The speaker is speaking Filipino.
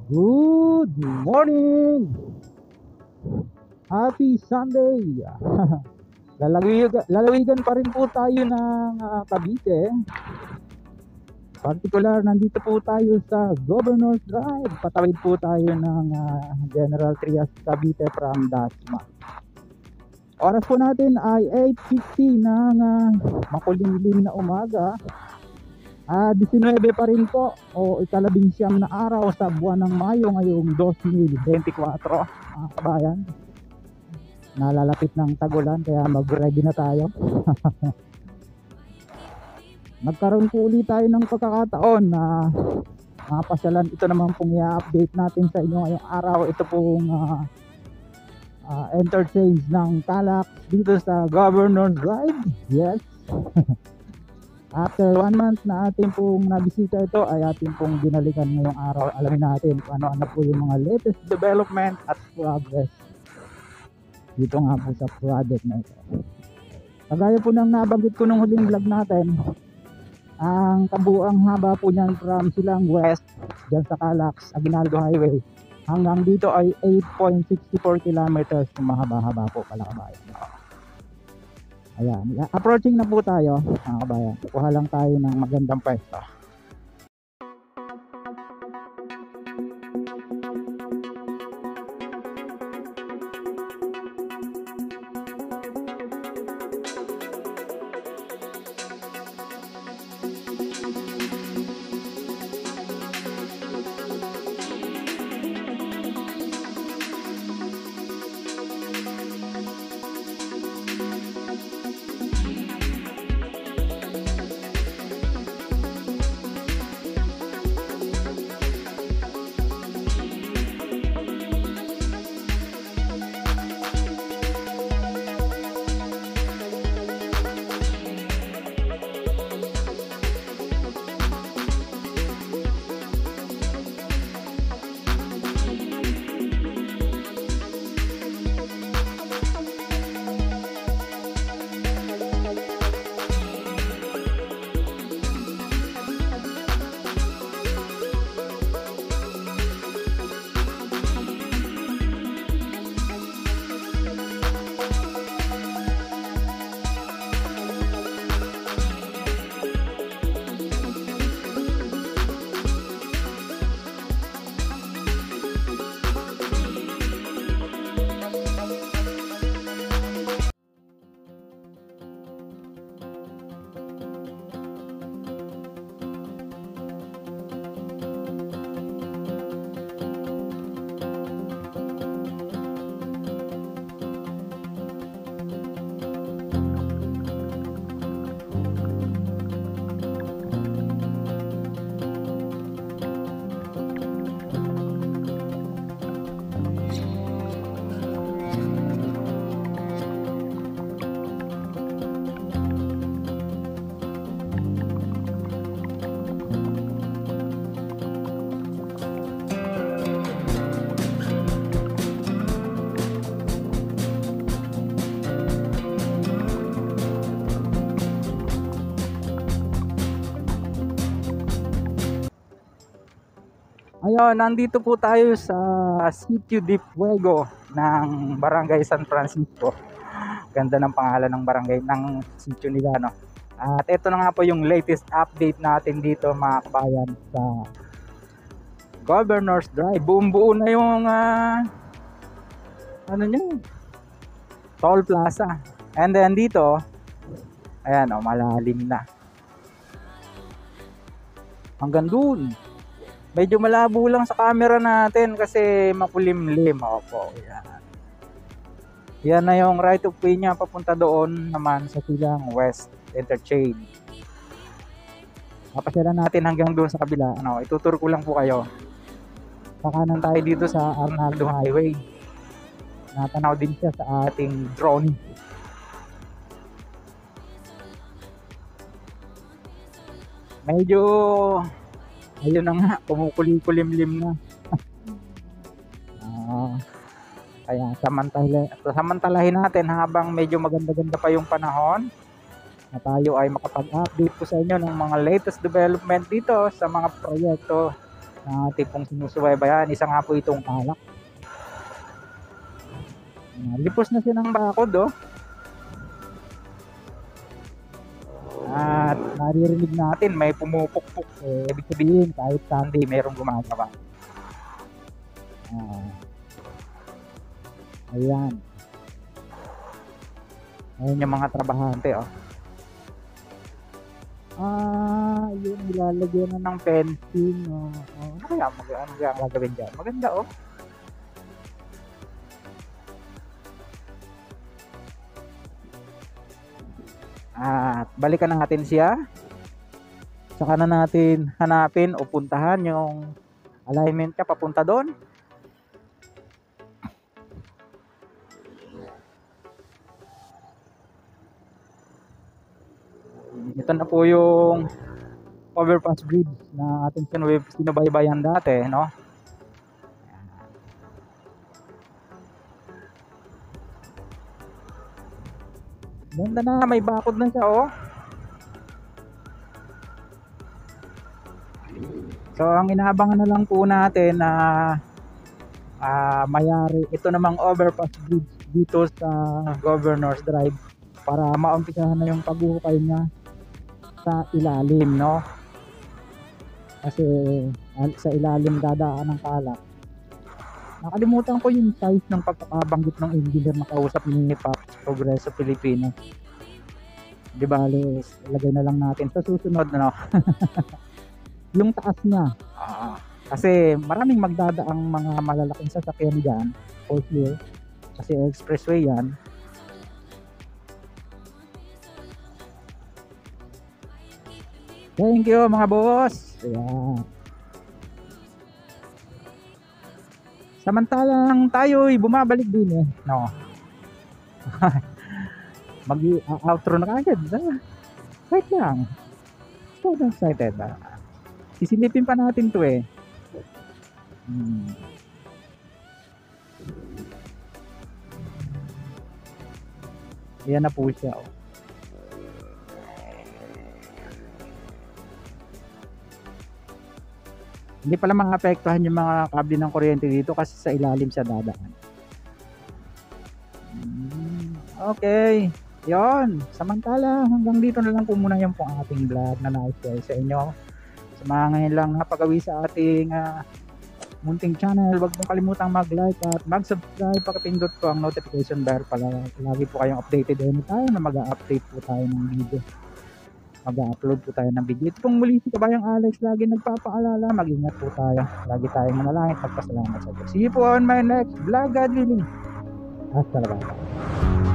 Good morning! Happy Sunday! Lalawigan pa rin po tayo ng Cavite. Particular, nandito po tayo sa Governor's Drive. Patawid po tayo ng General Trias Cavite from Dasma. Oras po natin ay 8:50 ng makulimlim na umaga. 19 pa rin po o ika-19 na araw sa buwan ng Mayo ngayong 2024, mga kabayan. Nalalapit ng tagulan kaya mag-ready na tayo. Nagkaroon po ulit tayo ng pagkakataon na pasyalan. Ito naman pong i-update natin sa inyo ngayong araw. Ito pong interchange ng Calax dito sa Governor's Drive. Yes. After 1 month na ating pong nabisita ito ay ating pong binalikan ngayong araw. Alamin natin kung ano-ano po yung mga latest development at progress dito nga po sa project na ito. Kagaya po ng nabanggit ko nung huling vlog natin, ang kabuuang haba po niyan from Silang West dyan sa Calax, Aguinaldo Highway hanggang dito ay 8.64 kilometers. Mahaba-haba po pala, kabayan. Ayan, approaching na po tayo, mga kabayan. Kuha lang tayo ng magandang pwesto. Ayun, nandito po tayo sa Sitio de Fuego ng Barangay San Francisco. Ganda ng pangalan ng barangay ng sitio nila, no? At ito na nga po yung latest update natin dito, mga kabayan, sa Governor's Drive. Buong-buo na yung Toll Plaza. And then dito, ayan, malalim na. Hanggang dun. Medyo malabo lang sa camera natin kasi makulimlim. Opo, yan. Yan na yung right of way niya papunta doon naman sa Silang West Interchange. Papasyalan natin hanggang doon sa kabila. Ituturo ko lang po kayo. Pakanan tayo dito sa Arnaldo Highway. Natanaw din siya sa ating drone. Medyo ayun na nga, kumukulim-kulimlim na. Kaya samantalahin natin habang medyo maganda-ganda pa yung panahon na tayo ay makapag-update po sa inyo ng mga latest development dito sa mga proyekto na ating pong sinusubaybayan. Isa nga po itong alak. Lipos na siya ng bakod, oh. At naririnig natin may pumupukpuk, ibig sabihin kahit Sunday merong gumagawa. Ayan yung mga trabahante, oh. Yun, nilalagyan na ng fencing, oh. Ano kaya gagawin dyan? Maganda, oh. At balikan na natin siya. Saka na natin hanapin o puntahan yung alignment niya papunta doon. Ito na po yung overpass bridge na ating sinubaybayan dati, no? Ganda na, may bakod na siya, oh. So ang inaabangan na lang po natin na mayari ito namang overpass bridge dito sa Governor's Drive para maumpisahan na yung paghuhukay niya sa ilalim, no? Kasi sa ilalim dadaan ng kalak. Nakalimutan ko yung size ng pagkakabanggit ng engineer na kausap ni Pops Progreso Pilipinas. Di bale, lagay na lang natin sa susunod, no? Yung taas niya. Kasi maraming magdadaang mga malalaking sasakyan dyan, for sure. Kasi expressway yan. Thank you mga boss. Ayan. Samantalang tayo'y bumabalik din, no? Mag-outro na kagad. Wait lang. So excited. Sisilipin pa natin to, Ayan na po siya, oh. Hindi pala maapektuhan yung mga kable ng kuryente dito kasi sa ilalim siya dadaan. Okay, yon. Samantala hanggang dito na lang po muna yung pong ating vlog na na-share sa inyo. Sa mga ngayon lang napagawi sa ating munting channel, huwag mong kalimutang mag-like at mag-subscribe, pakipindot ko ang notification bell para lagi po kayong updated anytime na mag-update po tayo ng video. Mag-upload po tayo ng video. Ito pong muli si Kabayang Alex, lagi nagpapaalala, mag-ingat po tayo, lagi tayong manalangin, magpasalamat sa Diyos. See you po on my next vlog, God willing. Hasta la vista.